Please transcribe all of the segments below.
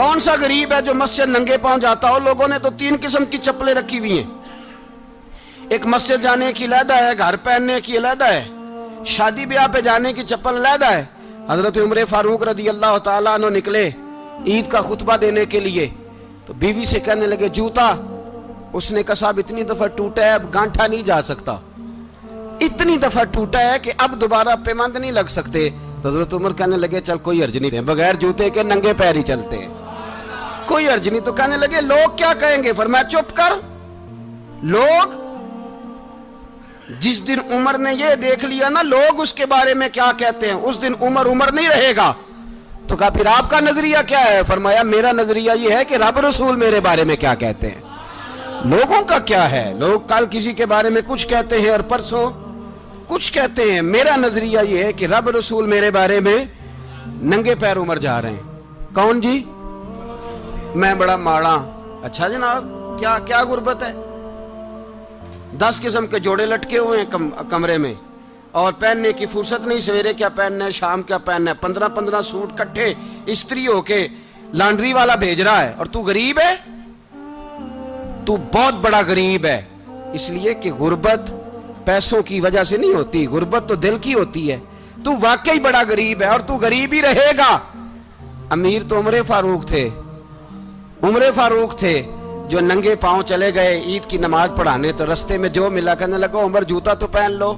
کون سا غریب ہے جو مسجد ننگے پاؤں جاتا ہو؟ لوگوں نے تو 3 قسم کی چپلیں رکھی ہوئی ہیں، ایک مسجد جانے کی علیحدہ ہے، گھر پہننے کی علیحدہ ہے، شادی بیاہ پہ جانے کی چپل علیحدہ ہے۔ حضرت عمر فاروق رضی اللہ تعالیٰ عنہ نکلے عید کا خطبہ دینے کے لیے، تو بیوی سے کہنے لگے جوتا، اس نے کہا صاحب اتنی دفعہ ٹوٹا ہے اب گانٹھا نہیں جا سکتا، اتنی دفعہ ٹوٹا ہے کہ اب دوبارہ پیمند نہیں لگ سکتے۔ تو حضرت عمر کہنے لگے چل کوئی حرج نہیں، بغیر جوتے کے ننگے پیر ہی چلتے ہیں، کوئی حرج نہیں۔ تو کہنے لگے لوگ کیا کہیں گے؟ فرمایا چپ کر، لوگ جس دن عمر نے یہ دیکھ لیا نا لوگ اس کے بارے میں کیا کہتے ہیں، اس دن عمر عمر نہیں رہے گا۔ تو کہا پھر آپ کا نظریہ کیا ہے؟ فرمایا میرا نظریہ یہ ہے کہ رب رسول میرے بارے میں کیا کہتے ہیں، لوگوں کا کیا ہے؟ لوگ کل کسی کے بارے میں کچھ کہتے ہیں اور پرسوں کچھ کہتے ہیں، میرا نظریہ یہ ہے کہ رب رسول میرے بارے میں ننگے پیر عمر جا رہے ہیں۔ کون جی؟ میں بڑا ماڑا۔ اچھا جناب، کیا کیا غربت ہے؟ 10 قسم کے جوڑے لٹکے ہوئے ہیں کمرے میں، اور پہننے کی فرصت نہیں، سویرے کیا پہننا ہے شام کیا پہننا ہے، 15 سوٹ کٹھے استری ہو کے لانڈری والا بھیج رہا ہے، اور تو غریب ہے، تو بہت بڑا غریب ہے۔ اس لیے کہ غربت پیسوں کی وجہ سے نہیں ہوتی، غربت تو دل کی ہوتی ہے۔ تو واقعی بڑا غریب ہے اور تو غریب ہی رہے گا۔ امیر تو عمر فاروق تھے، عمر فاروق تھے جو ننگے پاؤں چلے گئے عید کی نماز پڑھانے، تو رستے میں جو ملا کہنے لگا عمر جوتا تو پہن لو۔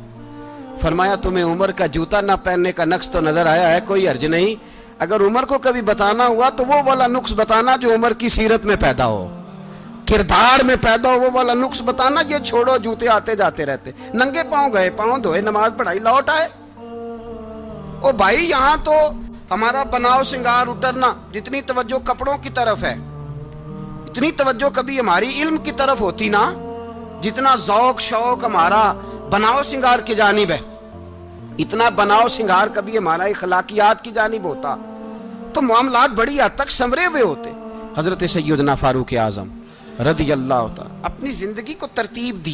فرمایا تمہیں عمر کا جوتا نہ پہننے کا نقص تو نظر آیا ہے، کوئی حرج نہیں، اگر عمر کو کبھی بتانا ہوا تو وہ والا نقص بتانا جو عمر کی سیرت میں پیدا ہو، کردار میں پیدا ہو، وہ والا نقص بتانا، یہ چھوڑو جوتے آتے جاتے رہتے۔ ننگے پاؤں گئے، پاؤں دھوئے، نماز پڑھائی، لوٹ آئے۔ او بھائی یہاں تو ہمارا بناؤ سنگار اترنا، جتنی توجہ کپڑوں کی طرف ہے اتنی توجہ کبھی ہماری علم کی طرف ہوتی نا، جتنا ذوق شوق ہمارا بناؤ سنگار کی جانب ہے، اتنا بناؤ سنگار کبھی ہمارا اخلاقیات کی جانب ہوتا تو معاملات بڑی حد تک سنورے ہوئے ہوتے۔ حضرت سیدنا فاروق اعظم رضی اللہ تعالی اپنی زندگی کو ترتیب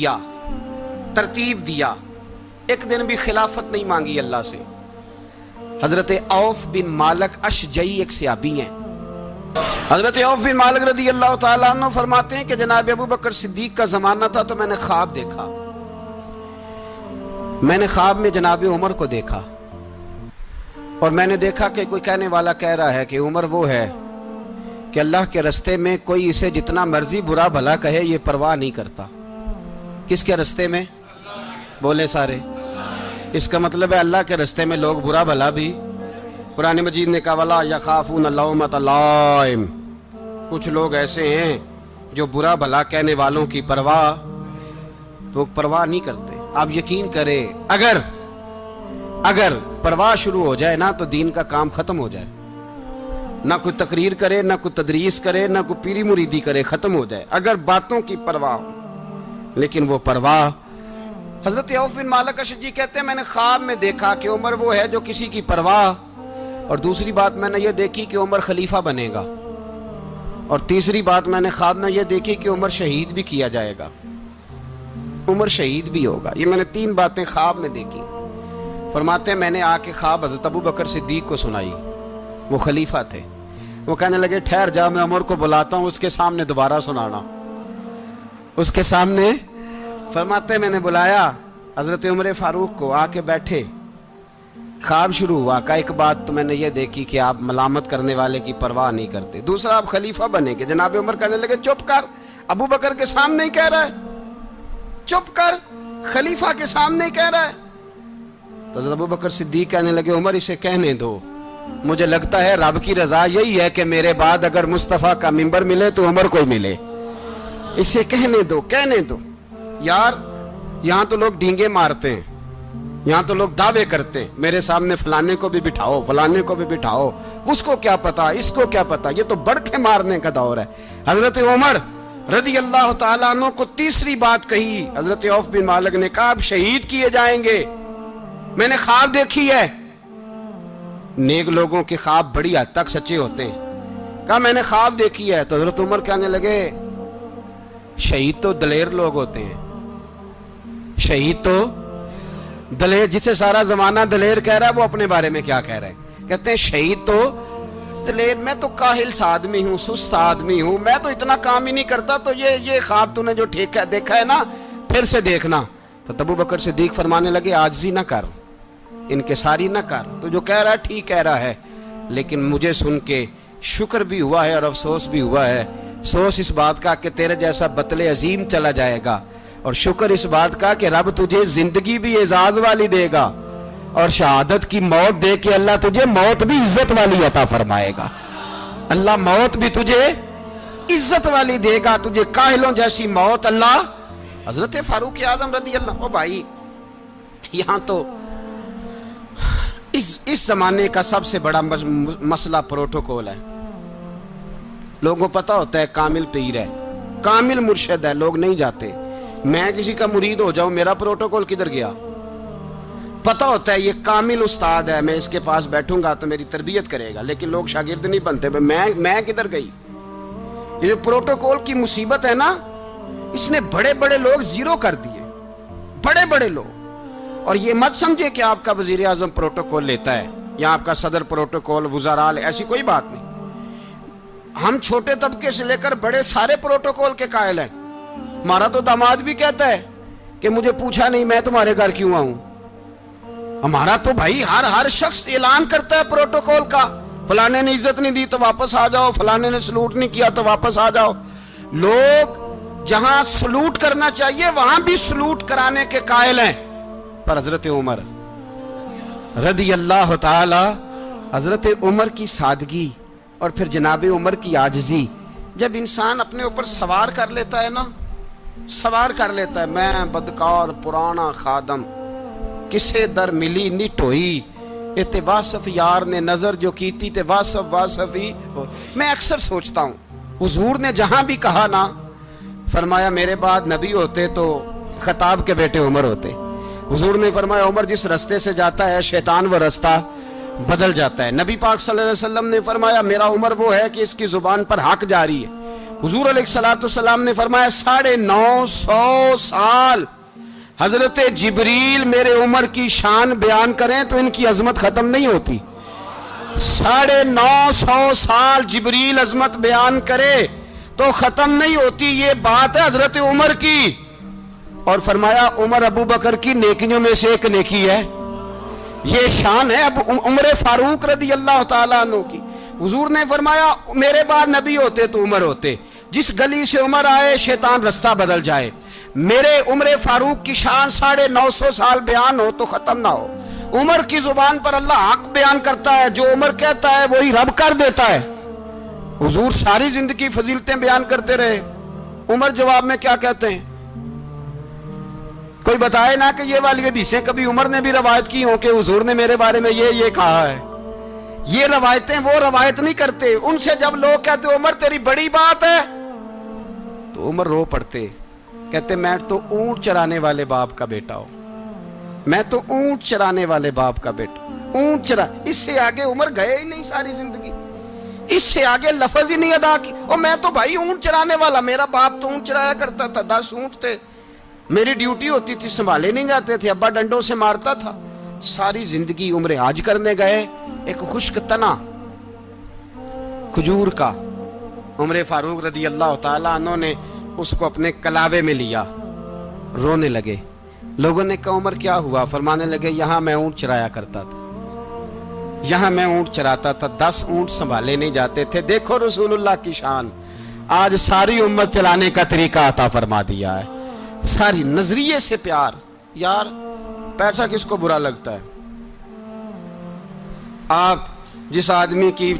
دیا، ایک دن بھی خلافت نہیں مانگی اللہ سے۔ حضرت عوف بن مالک اشجعی ایک صحابی ہیں، حضرت عوف بن مالک رضی اللہ تعالیٰ عنہ فرماتے ہیں کہ جناب ابو بکر صدیق کا زمانہ تھا تو میں نے خواب دیکھا، میں نے خواب میں جناب عمر کو دیکھا، اور میں نے دیکھا کہ کوئی کہنے والا کہہ رہا ہے کہ عمر وہ ہے کہ اللہ کے رستے میں کوئی اسے جتنا مرضی برا بھلا کہے یہ پرواہ نہیں کرتا۔ کس کے رستے میں؟ بولے سارے۔ اس کا مطلب ہے اللہ کے رستے میں لوگ برا بھلا بھی، قرآن مجید نے کہا وَلَا يَخَافُونَ لَوْمَةَ لَائِمٍ، کچھ لوگ ایسے ہیں جو برا بھلا کہنے والوں کی پرواہ نہیں کرتے۔ آپ یقین کریں اگر پرواہ شروع ہو جائے نا تو دین کا کام ختم ہو جائے، نہ کوئی تقریر کرے، نہ کوئی تدریس کرے، نہ کوئی پیری مریدی کرے، ختم ہو جائے اگر باتوں کی پرواہ ہو۔ لیکن وہ پرواہ، حضرت عوف بن مالک اشجعی کہتے ہیں میں نے خواب میں دیکھا کہ عمر وہ ہے جو کسی کی پرواہ، اور دوسری بات میں نے یہ دیکھی کہ عمر خلیفہ بنے گا، اور تیسری بات میں نے خواب میں یہ دیکھی کہ عمر شہید بھی کیا جائے گا، عمر شہید بھی ہوگا۔ یہ میں نے 3 باتیں خواب میں دیکھی۔ فرماتے ہیں میں نے آ کے خواب حضرت ابو بکر صدیق کو سنائی، وہ خلیفہ تھے، وہ کہنے لگے ٹھہر جا میں عمر کو بلاتا ہوں، اس کے سامنے دوبارہ سنانا، اس کے سامنے۔ فرماتے ہیں میں نے بلایا حضرت عمر فاروق کو، آ کے بیٹھے، خواب شروع ہوا۔ کہا ایک بات تو میں نے یہ دیکھی کہ آپ ملامت کرنے والے کی پرواہ نہیں کرتے، دوسرا آپ خلیفہ بنے گے۔ جناب عمر کہنے لگے چپ کر، ابو بکر کے سامنے ہی کہہ رہا ہے، چپ کر، خلیفہ کے سامنے ہی کہہ رہا ہے۔ تو حضرت ابو بکر صدیق کہنے لگے عمر اسے کہنے دو، مجھے لگتا ہے رب کی رضا یہی ہے کہ میرے بعد اگر مصطفیٰ کا منبر ملے تو عمر کو ہی ملے، اسے کہنے دو۔ یار یہاں تو لوگ ڈینگے مارتے ہیں، یہاں تو لوگ دعوے کرتے ہیں میرے سامنے فلانے کو بھی بٹھاؤ، فلانے کو بھی بٹھاؤ، اس کو کیا پتا، اس کو کیا پتا، یہ تو بڑکے مارنے کا دور ہے۔ حضرت عمر رضی اللہ تعالیٰ عنہ کو تیسری بات کہی، حضرت عوف بن مالک نے کہا آپ شہید کیے جائیں گے، میں نے خواب دیکھی ہے۔ نیک لوگوں کے خواب بڑی حد تک سچے ہوتے ہیں۔ کہا میں نے خواب دیکھی ہے۔ تو حضرت عمر کہنے لگے شہید تو دلیر لوگ ہوتے ہیں، شہید تو دلیر، جسے سارا زمانہ دلیر کہہ رہا ہے وہ اپنے بارے میں کیا کہہ رہے ہیں؟ کہتے ہیں شہید تو اتلے میں تو کاہل سا آدمی ہوں، سست آدمی ہوں، میں تو اتنا کام ہی نہیں کرتا، تو یہ خواب تو نے جو دیکھا ہے نا پھر سے دیکھنا۔ تو ابو بکر صدیق فرمانے لگے عاجزی نہ کر، انکساری نہ کر، تو جو کہہ رہا ہے ٹھیک کہہ رہا ہے، لیکن مجھے سن کے شکر بھی ہوا ہے اور افسوس بھی ہوا ہے۔ افسوس اس بات کا کہ تیرے جیسا بطل عظیم چلا جائے گا، اور شکر اس بات کا کہ رب تجھے زندگی بھی اعزاز والی دے گا، اور شہادت کی موت دے کے اللہ تجھے موت بھی عزت والی عطا فرمائے گا۔ اللہ موت بھی تجھے عزت والی دے گا، تجھے کاہلوں جیسی موت اللہ۔ حضرت فاروق اعظم رضی اللہ، او بھائی یہاں تو اس زمانے کا سب سے بڑا مسئلہ پروٹوکول ہے۔ لوگوں پتہ ہوتا ہے کامل پیر ہے، کامل مرشد ہے، لوگ نہیں جاتے۔ میں کسی کا مرید ہو جاؤں، میرا پروٹوکول کدھر گیا؟ پتہ ہوتا ہے یہ کامل استاد ہے، میں اس کے پاس بیٹھوں گا تو میری تربیت کرے گا، لیکن لوگ شاگرد نہیں بنتے۔ میں کدھر گئی؟ یہ جو پروٹوکول کی مصیبت ہے نا، اس نے بڑے بڑے لوگ زیرو کر دیے، بڑے بڑے لوگ۔ اور یہ مت سمجھے کہ آپ کا وزیر اعظم پروٹوکول لیتا ہے یا آپ کا صدر پروٹوکول، وزراء، ایسی کوئی بات نہیں۔ ہم چھوٹے طبقے سے لے کر بڑے سارے پروٹوکول کے قائل ہیں۔ ہمارا تو داماد بھی کہتا ہے کہ مجھے پوچھا نہیں میں تمہارے گھر کیوں آؤں۔ ہمارا تو بھائی ہر شخص اعلان کرتا ہے پروٹوکول کا، فلانے نے عزت نہیں دی تو واپس آ جاؤ، فلانے نے سلوٹ نہیں کیا تو واپس آ جاؤ۔ لوگ جہاں سلوٹ کرنا چاہیے وہاں بھی سلوٹ کرانے کے قائل ہیں۔ پر حضرت عمر رضی اللہ تعالی، حضرت عمر کی سادگی اور پھر جناب عمر کی عاجزی، جب انسان اپنے اوپر سوار کر لیتا ہے نا، سوار کر لیتا ہے، میں بدکار پرانا خادم، کسے در ملی نٹ ہوئی، تے واصف یار نے نظر جو کی تھی تے واصف ہی ہو۔ میں اکثر سوچتا ہوں حضور نے جہاں بھی کہا نا، فرمایا میرے بعد نبی ہوتے تو خطاب کے بیٹے عمر ہوتے۔ حضور نے فرمایا عمر جس رستے سے جاتا ہے شیطان وہ رستہ بدل جاتا ہے۔ نبی پاک صلی اللہ علیہ وسلم نے فرمایا میرا عمر وہ ہے کہ اس کی زبان پر حق جاری ہے۔ حضور علیہ السلام نے فرمایا 950 سال حضرت جبریل میرے عمر کی شان بیان کریں تو ان کی عظمت ختم نہیں ہوتی۔ 950 سال جبریل عظمت بیان کرے تو ختم نہیں ہوتی۔ یہ بات ہے حضرت عمر کی، اور فرمایا عمر ابو بکر کی نیکیوں میں سے ایک نیکی ہے۔ یہ شان ہے اب عمر فاروق رضی اللہ تعالیٰ عنہ کی۔ حضور نے فرمایا میرے بعد نبی ہوتے تو عمر ہوتے، جس گلی سے عمر آئے شیطان رستہ بدل جائے۔ میرے عمر فاروق کی شان 950 سال بیان ہو تو ختم نہ ہو۔ عمر کی زبان پر اللہ حق بیان کرتا ہے، جو عمر کہتا ہے وہی رب کر دیتا ہے۔ حضور ساری زندگی فضیلتیں بیان کرتے رہے، عمر جواب میں کیا کہتے ہیں؟ کوئی بتائے نا کہ یہ والی حدیثیں کبھی عمر نے بھی روایت کی ہوں کہ حضور نے میرے بارے میں یہ کہا ہے۔ یہ روایتیں وہ روایت نہیں کرتے، ان سے جب لوگ کہتے عمر تیری بڑی بات ہے تو عمر رو پڑتے، کہتے میں تو اونٹ چرانے والے باپ کا بیٹا ہوں، میں تو اونٹ چرانے والے باپ کا بیٹا، اونٹ چرا۔ اس سے آگے عمر گئے ہی نہیں ساری زندگی، اس سے آگے لفظ ہی نہیں ادا کی۔ اور میں تو بھائی اونٹ چرانے والا، میرا باپ تو اونٹ چرایا کرتا تھا، 10 اونٹ تھے، میری ڈیوٹی ہوتی تھی، سنبھالے نہیں جاتے تھے، ابا ڈنڈوں سے مارتا تھا۔ ساری زندگی عمر حج کرنے گئے، ایک خشک تنا کھجور کا عمر فاروق رضی اللہ تعالیٰ عنہ نے اس کو اپنے کلاوے میں لیا، رونے لگے۔ لوگوں نے کہا عمر کیا ہوا؟ فرمانے لگے یہاں میں اونٹ چرایا کرتا تھا، یہاں میں اونٹ چراتا تھا، 10 اونٹ سنبھالے نہیں جاتے تھے۔ دیکھو رسول اللہ کی شان، آج ساری امت چلانے کا طریقہ عطا فرما دیا ہے، ساری نظریے سے پیار۔ یار پیسہ کس کو برا لگتا ہے؟ آپ جس آدمی کی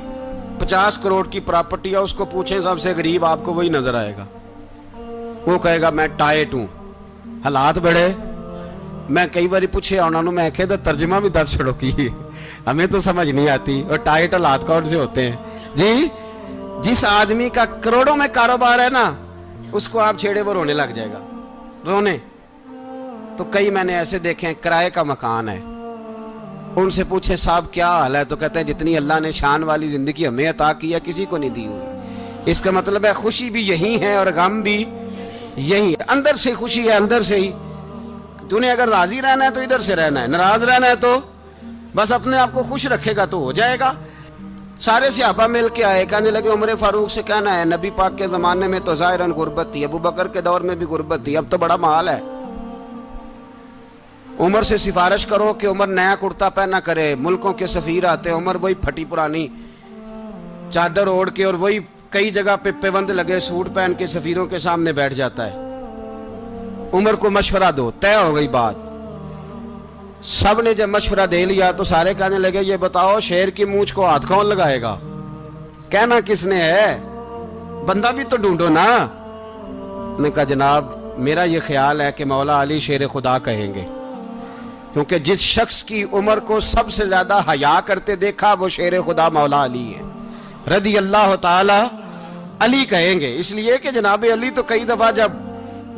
50 کروڑ کی پراپرٹی ہے اس کو پوچھیں سب سے غریب، آپ کو وہی نظر آئے گا۔ وہ کہے گا میں ٹائٹ ہوں، حالات بڑے۔ میں کئی باری پوچھے انہوں نے، میں کہتا ترجمہ بھی 10 چھڑوں کی، ہمیں تو سمجھ نہیں آتی، اور ٹائٹ حالات کون سے ہوتے ہیں جی؟ جس آدمی کا کروڑوں میں کاروبار ہے نا، اس کو آپ چھیڑے وہ رونے لگ جائے گا، رونے۔ تو کئی میں نے ایسے دیکھے ہیں کرائے کا مکان ہے، ان سے پوچھے صاحب کیا حال ہے، تو کہتے ہیں جتنی اللہ نے شان والی زندگی ہمیں عطا کی ہے کسی کو نہیں دی ہوئی۔ اس کا مطلب ہے خوشی بھی یہی ہے اور غم بھی یہی ہے، اندر سے خوشی ہے، اندر سے ہی۔ تو نے اگر راضی رہنا ہے تو ادھر سے رہنا ہے، ناراض رہنا ہے تو بس اپنے آپ کو خوش رکھے گا تو ہو جائے گا۔ سارے صحابہ مل کے آئے، کہنے لگے عمر فاروق سے کہنا ہے نبی پاک کے زمانے میں تو ظاہراً غربت تھی، ابو بکر کے دور میں بھی غربت تھی، اب تو بڑا محال ہے، عمر سے سفارش کرو کہ عمر نیا کرتا پہنا کرے۔ ملکوں کے سفیر آتے، عمر وہی پھٹی پرانی چادر اوڑھ کے اور وہی کئی جگہ پہ پیوند لگے سوٹ پہن کے سفیروں کے سامنے بیٹھ جاتا ہے۔ عمر کو مشورہ دو، طے ہو گئی بات۔ سب نے جب مشورہ دے لیا تو سارے کہنے لگے یہ بتاؤ شیر کی مونچھ کو ہاتھ کون لگائے گا؟ کہنا کس نے ہے؟ بندہ بھی تو ڈھونڈو نا۔ نے کہا جناب میرا یہ خیال ہے کہ مولا علی شیر خدا کہیں گے، کیونکہ جس شخص کی عمر کو سب سے زیادہ حیا کرتے دیکھا وہ شیر خدا مولا علی ہے رضی اللہ تعالی علی کہیں گے، اس لیے کہ جناب علی تو کئی دفعہ جب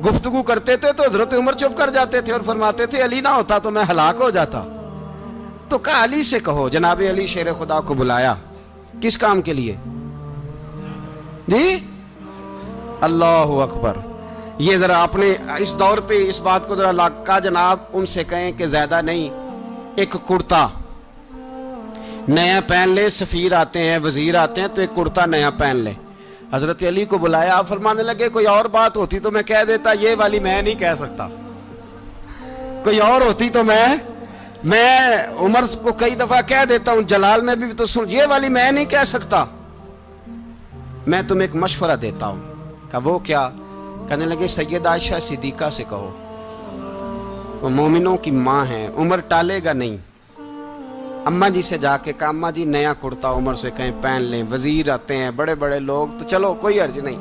گفتگو کرتے تھے تو حضرت عمر چپ کر جاتے تھے اور فرماتے تھے علی نہ ہوتا تو میں ہلاک ہو جاتا۔ تو کہا علی سے کہو۔ جناب علی شیر خدا کو بلایا، کس کام کے لیے؟ جی اللہ اکبر۔ یہ ذرا اپنے اس دور پہ اس بات کو ذرا لاکا جناب ان سے کہیں کہ زیادہ نہیں، ایک کرتا نیا پہن لے، سفیر آتے ہیں وزیر آتے ہیں تو ایک کرتا نیا پہن لے۔ حضرت علی کو بلایا، آپ فرمانے لگے کوئی اور بات ہوتی تو میں کہہ دیتا، یہ والی میں نہیں کہہ سکتا، کوئی اور ہوتی تو میں عمر کو کئی دفعہ کہہ دیتا ہوں، جلال میں بھی تو سن، یہ والی میں نہیں کہہ سکتا، میں تمہیں ایک مشورہ دیتا ہوں۔ کہا وہ کیا؟ کہنے لگے سید عائشہ صدیقہ سے کہو، وہ مومنوں کی ماں ہیں، عمر ٹالے گا نہیں۔ اماں جی سے جا کے کہا اماں جی نیا کرتا عمر سے کہیں پہن لیں، وزیر آتے ہیں بڑے بڑے لوگ تو چلو کوئی عرض نہیں۔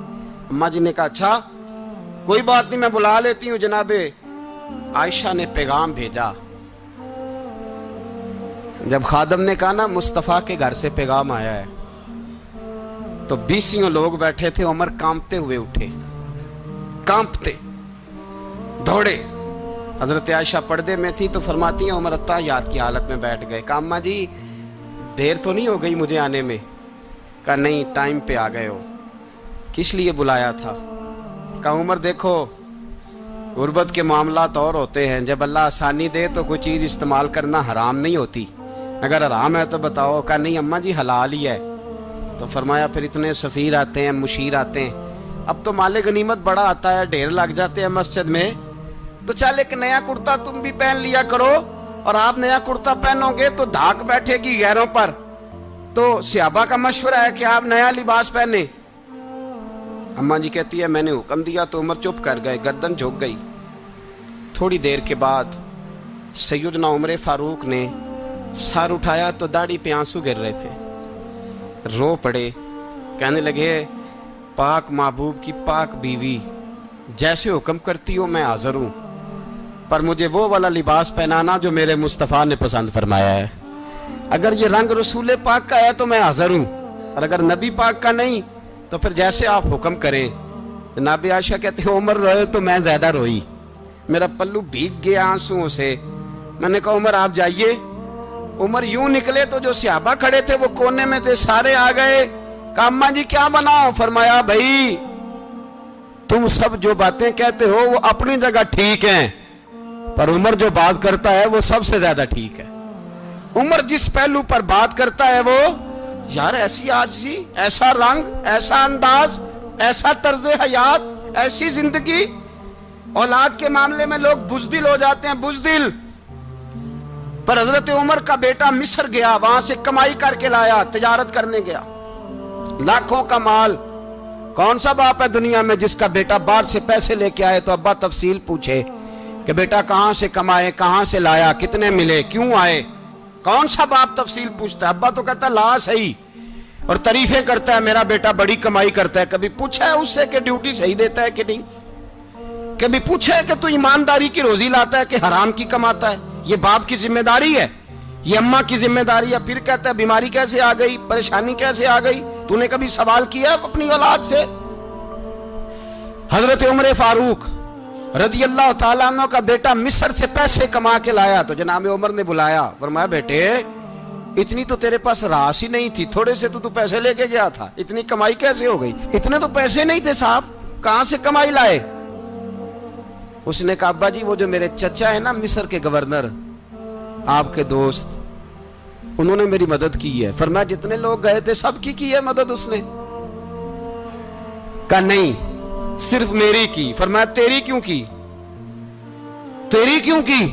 اماں جی نے کہا اچھا کوئی بات نہیں میں بلا لیتی ہوں۔ جناب عائشہ نے پیغام بھیجا، جب خادم نے کہا نا مصطفیٰ کے گھر سے پیغام آیا ہے تو 20 لوگ بیٹھے تھے، عمر کانپتے ہوئے اٹھے، کانپتے دوڑے۔ حضرت عائشہ پردے میں تھی تو فرماتی ہیں عمر اتحیات کی حالت میں بیٹھ گئے۔ کہا اماں جی دیر تو نہیں ہو گئی مجھے آنے میں؟ کہا نہیں ٹائم پہ آ گئے ہو۔ کس لیے بلایا تھا؟ کہا عمر دیکھو غربت کے معاملات اور ہوتے ہیں، جب اللہ آسانی دے تو کوئی چیز استعمال کرنا حرام نہیں ہوتی، اگر حرام ہے تو بتاؤ۔ کہا نہیں اماں جی حلال ہی ہے۔ تو فرمایا پھر اتنے سفیر آتے ہیں مشیر آتے ہیں، اب تو مال غنیمت بڑا آتا ہے، ڈھیر لگ جاتے ہیں مسجد میں، تو چل ایک نیا کرتا تم بھی پہن لیا کرو، اور آپ نیا کرتا پہنو گے تو دھاک بیٹھے گی غیروں پر۔ تو صحابہ کا مشورہ ہے کہ آپ نیا لباس پہنے۔ اماں جی کہتی ہے میں نے حکم دیا تو عمر چپ کر گئے، گردن جھک گئی۔ تھوڑی دیر کے بعد سیدنا عمر فاروق نے سر اٹھایا تو داڑھی پہ آنسو گر رہے تھے، رو پڑے، کہنے لگے پاک محبوب کی پاک بیوی جیسے حکم کرتی ہو میں حاضر ہوں، پر مجھے وہ والا لباس پہنانا جو میرے مصطفیٰ نے پسند فرمایا ہے، اگر یہ رنگ رسول پاک کا ہے تو میں حاضر ہوں، اور اگر نبی پاک کا نہیں تو پھر جیسے آپ حکم کریں۔ جناب عائشہ کہتے ہیں عمر روئے تو میں زیادہ روئی، میرا پلو بھیگ گیا آنسوؤں سے۔ میں نے کہا عمر آپ جائیے۔ عمر یوں نکلے تو جو صحابہ کھڑے تھے وہ کونے میں تھے، سارے آ گئے۔ کہا اماں جی کیا بناؤ؟ فرمایا بھائی تم سب جو باتیں کہتے ہو وہ اپنی جگہ ٹھیک ہیں، پر عمر جو بات کرتا ہے وہ سب سے زیادہ ٹھیک ہے۔ عمر جس پہلو پر بات کرتا ہے وہ یار ایسی عاجزی، ایسا رنگ، ایسا انداز، ایسا طرز حیات، ایسی زندگی۔ اولاد کے معاملے میں لوگ بزدل ہو جاتے ہیں، بزدل، پر حضرت عمر کا بیٹا مصر گیا، وہاں سے کمائی کر کے لایا، تجارت کرنے گیا، لاکھوں کا مال۔ کون سا باپ ہے دنیا میں جس کا بیٹا باہر سے پیسے لے کے آئے تو ابا تفصیل پوچھے کہ بیٹا کہاں سے کمائے، کہاں سے لایا، کتنے ملے، کیوں آئے؟ کون سا باپ تفصیل پوچھتا ہے؟ ابا تو کہتا ہے لا صحیح، اور تعریفیں کرتا ہے میرا بیٹا بڑی کمائی کرتا ہے۔ کبھی پوچھا ہے اس سے کہ ڈیوٹی صحیح دیتا ہے کہ نہیں؟ کبھی پوچھا ہے کہ تو ایمانداری کی روزی لاتا ہے کہ حرام کی کماتا ہے؟ یہ باپ کی ذمہ داری ہے، یہ اماں کی ذمہ داری ہے۔ پھر کہتا ہے بیماری کیسے آ گئی، پریشانی کیسے آ گئی؟ تو نے کبھی سوال کیا اپنی اولاد سے؟ حضرت عمر فاروق رضی اللہ تعالیٰ عنہ کا بیٹا مصر سے پیسے کما کے لایا تو جناب عمر نے بلایا، فرمایا بیٹے اتنی تو تیرے پاس راس ہی نہیں تھی، تھوڑے سے تو پیسے لے کے گیا تھا، اتنی کمائی کیسے ہو گئی؟ اتنے تو پیسے نہیں تھے صاحب، کہاں سے کمائی لائے؟ اس نے کہا ابا جی وہ جو میرے چچا ہے نا مصر کے گورنر، آپ کے دوست، انہوں نے میری مدد کی ہے. فرمایا جتنے لوگ گئے تھے سب کی ہے مدد اس نے؟ کہا نہیں صرف میری کی. فرمایا تیری کیوں کی؟ تیری کیوں کی؟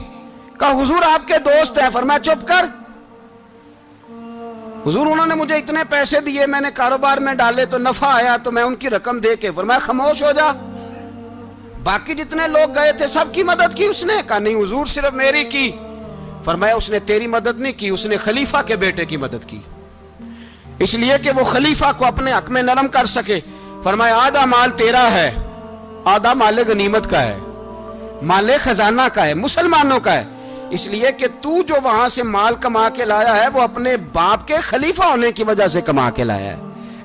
کہا حضور آپ کے دوست ہیں. فرمایا چپ کر حضور انہوں نے مجھے اتنے پیسے دیے, میں نے کاروبار میں ڈالے تو نفع آیا تو میں ان کی رقم دے کے. فرمایا خاموش ہو جا, باقی جتنے لوگ گئے تھے سب کی مدد کی اس نے؟ کہا نہیں حضور صرف میری کی. فرمایا اس نے تیری مدد نہیں کی, اس نے خلیفہ کے بیٹے کی مدد کی, اس لیے کہ وہ خلیفہ کو اپنے حق میں نرم کر سکے. فرمایا آدھا مال تیرا ہے, آدھا مال غنیمت کا ہے, مال خزانہ کا ہے, مسلمانوں کا ہے, اس لیے کہ تو جو وہاں سے مال کما کے لایا ہے وہ اپنے باپ کے خلیفہ ہونے کی وجہ سے کما کے لایا ہے,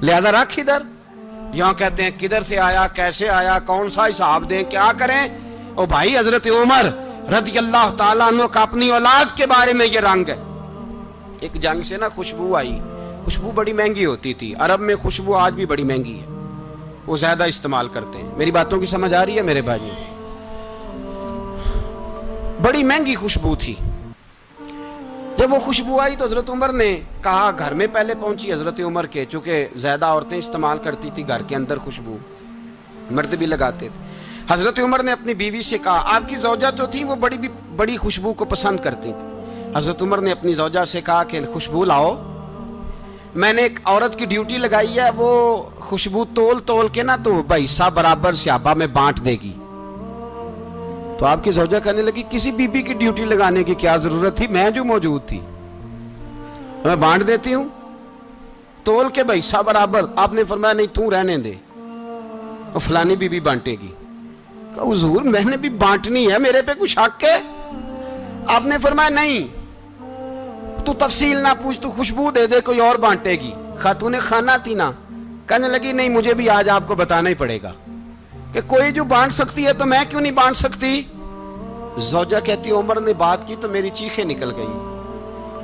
لہذا رکھ ادھر. یہاں کہتے ہیں کدھر سے آیا, کیسے آیا, کون سا حساب دیں, کیا کریں؟ او بھائی حضرت عمر رضی اللہ تعالیٰ عنہ کا اپنی اولاد کے بارے میں یہ رنگ ہے. ایک جنگ سے نا خوشبو آئی, خوشبو بڑی مہنگی ہوتی تھی, عرب میں خوشبو آج بھی بڑی مہنگی ہے, وہ زیادہ استعمال کرتے ہیں. میری باتوں کی سمجھ آ رہی ہے میرے بھائی؟ بڑی مہنگی خوشبو تھی. جب وہ خوشبو آئی تو حضرت عمر نے کہا, گھر میں پہلے پہنچی حضرت عمر کے, چونکہ زیادہ عورتیں استعمال کرتی تھی گھر کے اندر خوشبو, مرد بھی لگاتے تھے. حضرت عمر نے اپنی بیوی سے کہا, آپ کی زوجہ تو تھی وہ بڑی خوشبو کو پسند کرتی تھی. حضرت عمر نے اپنی زوجہ سے کہا کہ خوشبو لاؤ, میں نے ایک عورت کی ڈیوٹی لگائی ہے, وہ خوشبو تول کے نا تو حصہ برابر صحابہ میں بانٹ دے گی. تو آپ کی زوجہ کہنے لگی کسی بی بی کی ڈیوٹی لگانے کی کیا ضرورت تھی, میں جو موجود تھی میں بانٹ دیتی ہوں تول کے حصہ برابر. آپ نے فرمایا نہیں تو رہنے دے, اور فلانی بی بی بانٹے گی. کہا حضور میں نے بھی بانٹنی ہے, میرے پہ کچھ حق ہے؟ آپ نے فرمایا نہیں تو تفصیل نہ پوچھ, تو خوشبو دے دے, کوئی اور بانٹے گی. خاتون خانہ تھی نا, کہنے لگی نہیں مجھے بھی آج آپ کو بتانا ہی پڑے گا کہ کوئی جو بانٹ سکتی ہے تو میں کیوں نہیں بانٹ سکتی. زوجہ کہتی عمر نے بات کی تو میری چیخیں نکل گئی.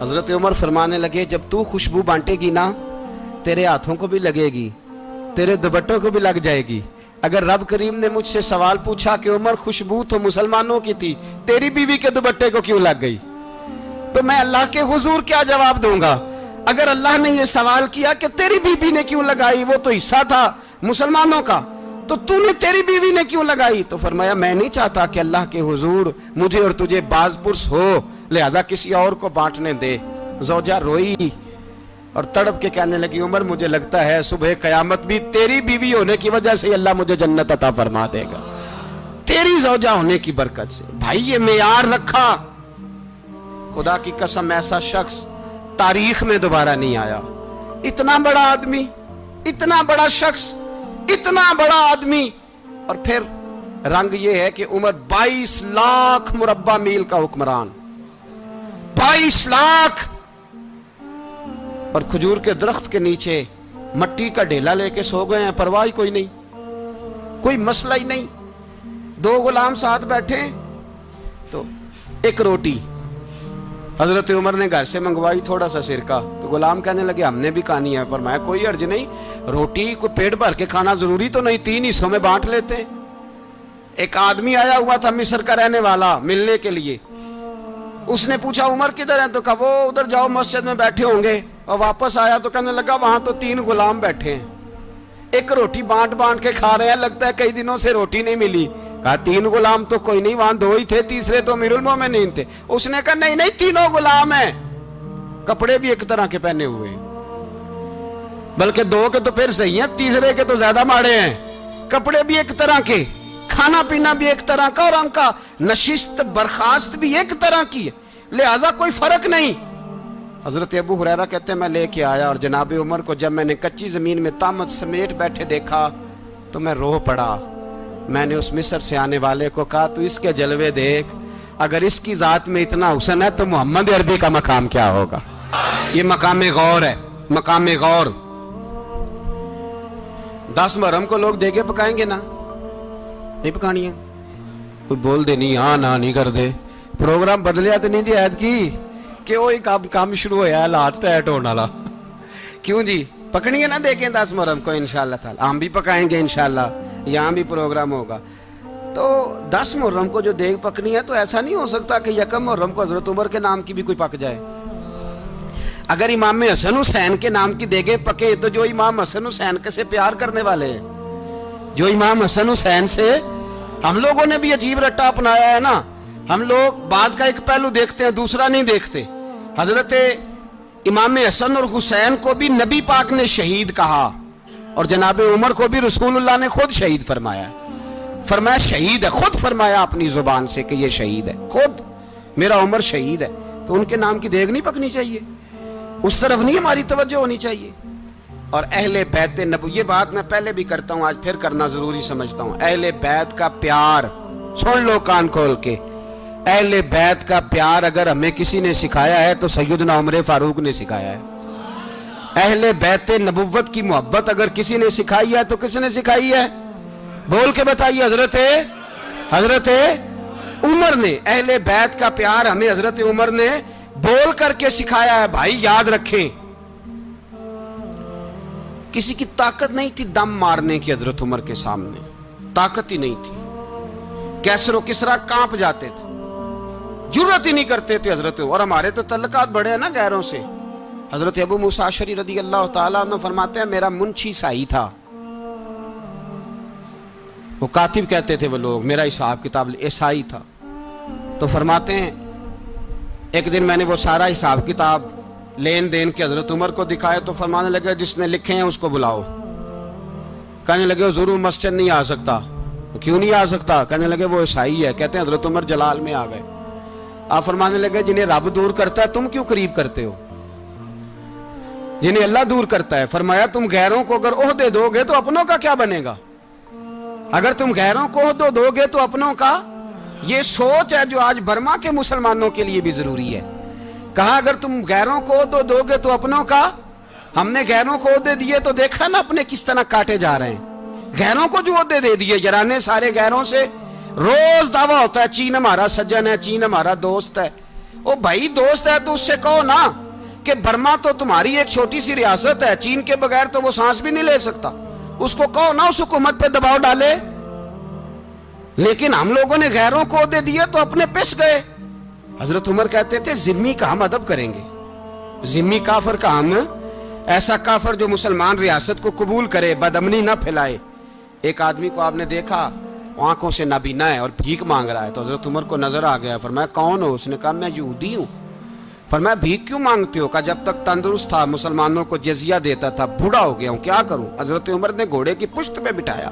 حضرت عمر فرمانے لگے جب تو خوشبو بانٹے گی نا تیرے ہاتھوں کو بھی لگے گی, تیرے دوپٹوں کو بھی لگ جائے گی. اگر رب کریم نے مجھ سے سوال پوچھا کہ عمر خوشبو تو مسلمانوں کی تھی, تیری بیوی کے دوپٹے کو کیوں لگ گئی, تو میں اللہ کے حضور کیا جواب دوں گا؟ اگر اللہ نے یہ سوال کیا کہ تیری بیوی نے کیوں لگائی, وہ تو حصہ تھا مسلمانوں کا, تو تو نے تیری بیوی نے کیوں لگائی؟ تو فرمایا میں نہیں چاہتا کہ اللہ کے حضور مجھے اور تجھے باز پرس ہو, لہذا کسی اور کو بانٹنے دے. زوجہ روئی اور تڑپ کے کہنے لگی عمر مجھے لگتا ہے صبح قیامت بھی تیری بیوی ہونے کی وجہ سے اللہ مجھے جنت عطا فرما دے گا, تیری زوجہ ہونے کی برکت سے. بھائی یہ معیار رکھا, خدا کی قسم ایسا شخص تاریخ میں دوبارہ نہیں آیا. اتنا بڑا آدمی, اتنا بڑا شخص, اتنا بڑا آدمی, اور پھر رنگ یہ ہے کہ عمر 22 لاکھ مربع میل کا حکمران, 22 لاکھ, اور کھجور کے درخت کے نیچے مٹی کا ڈھیلا لے کے سو گئے ہیں, پرواہ کوئی نہیں, کوئی مسئلہ ہی نہیں. 2 غلام ساتھ بیٹھے تو ایک روٹی حضرت عمر نے گھر سے منگوائی, تھوڑا سا سرکہ, تو غلام کہنے لگے ہم نے بھی کھانی ہے. فرمایا کوئی حرج نہیں, روٹی کو پیٹ بھر کے کھانا ضروری تو نہیں, 3 حصوں میں بانٹ لیتے ہیں. ایک آدمی آیا ہوا تھا مصر کا رہنے والا ملنے کے لیے, اس نے پوچھا عمر کدھر ہیں, تو کہا وہ ادھر جاؤ مسجد میں بیٹھے ہوں گے. اور واپس آیا تو کہنے لگا وہاں تو 3 غلام بیٹھے ہیں, ایک روٹی بانٹ کے کھا رہے ہیں, لگتا ہے کئی دنوں سے روٹی نہیں ملی. کہا 3 غلام تو کوئی نہیں, وہاں 2 ہی تھے, تیسرے تو امیر المومنین تھے. اس نے کہا نہیں 3 غلام ہیں, کپڑے بھی ایک طرح کے پہنے ہوئے, بلکہ 2 کے تو پھر صحیح ہیں, تیسرے کے تو زیادہ ماڑے ہیں. کپڑے بھی ایک طرح کے, کھانا پینا بھی ایک طرح کا, اور ان کا نشست برخاست بھی ایک طرح کی ہے, لہذا کوئی فرق نہیں. حضرت ابو ہریرہ کہتے ہیں میں لے کے آیا, اور جناب عمر کو جب میں نے کچی زمین میں تامت سمیٹ بیٹھے دیکھا تو میں رو پڑا. میں نے اس مصر سے آنے والے کو کہا تو اس کے جلوے دیکھ, اگر اس کی ذات میں اتنا حسن ہے تو محمد عربی کا مقام کیا ہوگا. یہ مقام غور ہے, مقام غور. 10 محرم کو لوگ دیگے پکائیں گے نا, نہیں پکانی ہے, کوئی بول دے نہیں, ہاں نہ نہیں کر دے, پروگرام بدلیا تو نہیں دی عید کی کہ وہ ایک کام شروع ہویا ہے لات ٹیٹ ہونے والا. کیوں جی, پکنی ہے نا دیکھیں 10 محرم کو انشاءاللہ تعالی, ہم بھی پکائیں گے انشاءاللہ, یہاں بھی پروگرام ہوگا. تو 10 محرم کو جو دیگ پکنی ہے تو ایسا نہیں ہو سکتا کہ 1 محرم کو حضرت عمر کے نام کی بھی کوئی پک جائے. اگر امام حسن حسین کے نام کی دیگیں پکے تو جو امام حسن حسین سے پیار کرنے والے ہیں، جو امام حسن حسین سے، ہم لوگوں نے بھی عجیب رٹا اپنایا ہے نا، ہم لوگ بات کا ایک پہلو دیکھتے ہیں دوسرا نہیں دیکھتے۔ حضرت امام حسن اور حسین کو بھی نبی پاک نے شہید کہا، اور جناب عمر کو بھی رسول اللہ نے خود شہید فرمایا، فرمایا شہید ہے، خود فرمایا اپنی زبان سے کہ یہ شہید ہے، خود میرا عمر شہید ہے۔ تو ان کے نام کی دیگ نہیں پکنی چاہیے، اس طرف نہیں ہماری توجہ ہونی چاہیے۔ اور اہل بیت نبوت، یہ بات میں پہلے بھی کرتا ہوں، آج پھر کرنا ضروری سمجھتا ہوں، اہل بیت کا پیار، سن لو کان کھول کے، اہل بیت کا پیار اگر ہمیں کسی نے سکھایا ہے تو سیدنا عمر فاروق نے سکھایا ہے۔ اہل بیت نبوت کی محبت اگر کسی نے سکھائی ہے تو کس نے سکھائی ہے؟ بول کے بتائیے، حضرت عمر نے۔ اہل بیت کا پیار ہمیں حضرت عمر نے بول کر کے سکھایا ہے۔ بھائی یاد رکھیں، کسی کی طاقت نہیں تھی دم مارنے کی حضرت عمر کے سامنے، طاقت ہی نہیں تھی۔ کیسر و کسرا کانپ جاتے تھے، جرأت ہی نہیں کرتے تھے حضرت عمر۔ اور ہمارے تو تعلقات بڑے ہیں نا غیروں سے۔ حضرت ابو موسیٰ اشعری رضی اللہ تعالیٰ عنہ فرماتے ہیں میرا منشی سائی تھا، وہ کاتب کہتے تھے وہ لوگ، میرا حساب کتاب عیسائی تھا۔ تو فرماتے ہیں ایک دن میں نے وہ سارا حساب کتاب لین دین کے حضرت عمر کو دکھائے تو فرمانے لگے جس نے لکھے ہیں اس کو بلاؤ۔ کہنے لگے حضور مسجد نہیں آ سکتا۔ کیوں نہیں آ سکتا؟ کہنے لگے وہ عیسائی ہے۔ کہتے ہیں حضرت عمر جلال میں آ گئے۔ آپ فرمانے لگے جنہیں رب دور کرتا ہے تم کیوں قریب کرتے ہو؟ جنہیں اللہ دور کرتا ہے۔ فرمایا تم غیروں کو اگر عہدے دو گے تو اپنوں کا کیا بنے گا؟ اگر تم غیروں کو عہدے دو گے تو اپنوں کا، یہ سوچ ہے جو آج برما کے مسلمانوں کے لیے بھی ضروری ہے۔ کہا اگر تم غیروں کو عہدے دو گے تو اپنوں کا۔ ہم نے غیروں کو عہدے دیے تو دیکھا نا اپنے کس طرح کاٹے جا رہے ہیں۔ غیروں کو جو عہدے دے دیے یارانے سارے غیروں سے، روز دعویٰ ہوتا ہے چین ہمارا سجن ہے، چین ہمارا دوست ہے۔ او بھائی دوست ہے تو اس سے کہو نا کہ برما تو تمہاری ایک چھوٹی سی ریاست ہے، چین کے بغیر تو وہ سانس بھی نہیں لے سکتا، اس کو کہو نا اس حکومت پہ دباؤ ڈالے۔ لیکن ہم لوگوں نے غیروں کو عہدے دیے تو اپنے پس گئے۔ حضرت عمر کہتے تھے ذمی کا ہم ادب کریں گے، ذمی کافر کا ہم، ایسا کافر جو مسلمان ریاست کو قبول کرے، بدامنی نہ پھیلائے۔ ایک آدمی کو آپ نے دیکھا آنکھوں سے نابینا ہے اور بھیک مانگ رہا ہے، تو حضرت عمر کو نظر آ گیا، فرمایا کون ہو؟ اس نے کہا میں یہودی ہوں۔ فرمایا بھیک کیوں مانگتے ہو؟ کہا جب تک تندرست تھا مسلمانوں کو جزیہ دیتا تھا، بوڑھا ہو گیا ہوں کیا کروں؟ حضرت عمر نے گھوڑے کی پشت پہ بٹھایا،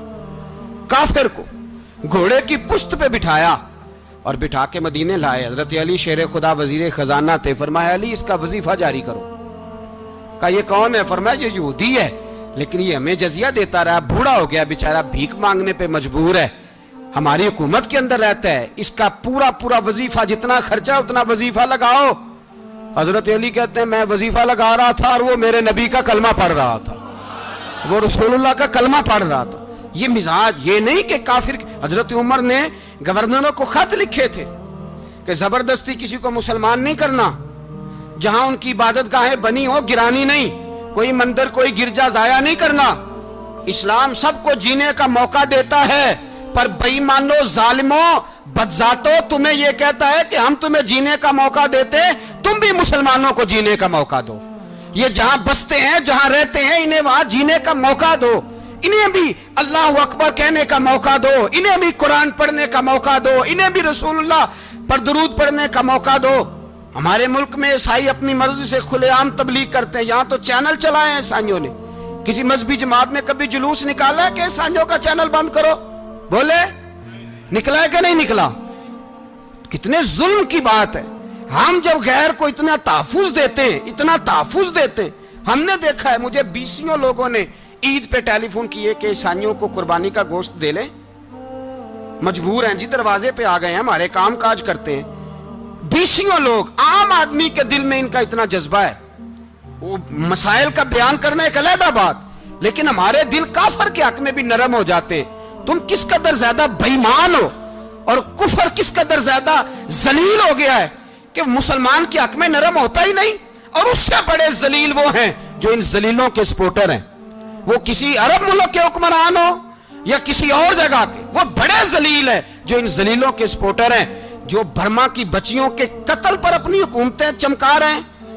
کافر کو گھوڑے کی پشت پہ بٹھایا اور بٹھا کے مدینے لائے۔ حضرت علی شیر خدا وزیر خزانہ تھے، فرمایا علی اس کا وظیفہ جاری کرو۔ کہا یہ کون ہے؟ فرمایا یہ یہودی ہے لیکن یہ ہمیں جزیہ دیتا رہا، بوڑھا ہو گیا بیچارہ، بھیک مانگنے پہ مجبور ہے، ہماری حکومت کے اندر رہتا ہے، اس کا پورا وظیفہ جتنا خرچہ اتنا وظیفہ لگاؤ۔ حضرت علی کہتے ہیں میں وظیفہ لگا رہا تھا اور وہ میرے نبی کا کلمہ پڑھ رہا تھا، وہ رسول اللہ کا کلمہ پڑھ رہا تھا۔ یہ مزاج، یہ نہیں کہ کافر۔ حضرت عمر نے گورنروں کو خط لکھے تھے کہ زبردستی کسی کو مسلمان نہیں کرنا، جہاں ان کی عبادت گاہیں بنی ہو گرانی نہیں، کوئی مندر کوئی گرجا ضائع نہیں کرنا۔ اسلام سب کو جینے کا موقع دیتا ہے، پر بے ایمانو ظالموں بدذاتوں تمہیں یہ کہتا ہے کہ ہم تمہیں جینے کا موقع دیتے، تم بھی مسلمانوں کو جینے کا موقع دو۔ یہ جہاں بستے ہیں جہاں رہتے ہیں انہیں وہاں جینے کا موقع دو، انہیں بھی اللہ اکبر کہنے کا موقع دو، انہیں بھی قرآن پڑھنے کا موقع دو، انہیں بھی رسول اللہ پر درود پڑھنے کا موقع دو۔ ہمارے ملک میں عیسائی اپنی مرضی سے کھلے عام تبلیغ کرتے ہیں، یہاں تو چینل چلائے ہیں عیسائیوں نے۔ کسی مذہبی جماعت نے کبھی جلوس نکالا ہے کہ عیسائیوں کا چینل بند کرو؟ بولے نکلا ہے کہ نہیں نکلا؟ کتنے ظلم کی بات ہے۔ ہم جب غیر کو اتنا تحفظ دیتے ہیں، اتنا تحفظ دیتے ہیں، ہم نے دیکھا ہے، مجھے بیسیوں لوگوں نے عید پہ ٹیلی فون کیے کہ عیسائیوں کو قربانی کا گوشت دے لیں، مجبور ہیں جی، دروازے پہ آ گئے ہیں، ہمارے کام کاج کرتے ہیں۔ بیسیوں لوگ، عام آدمی کے دل میں ان کا اتنا جذبہ ہے، وہ مسائل کا بیان کرنا ایک علیحدہ بات، لیکن ہمارے دل کافر کے حق میں بھی نرم ہو جاتے ہیں۔ تم کس قدر زیادہ بے ایمان ہو اور کفر کس قدر زیادہ ذلیل ہو گیا ہے کہ مسلمان کے حق میں نرم ہوتا ہی نہیں۔ اور اس سے بڑے ذلیل وہ ہیں جو ان ذلیلوں کے سپورٹر ہیں، وہ کسی عرب ملک کے حکمران ہو یا کسی اور جگہ کے، وہ بڑے ذلیل ہیں جو ان ذلیلوں کے سپورٹر ہیں، جو برما کی بچیوں کے قتل پر اپنی حکومتیں چمکا رہے ہیں،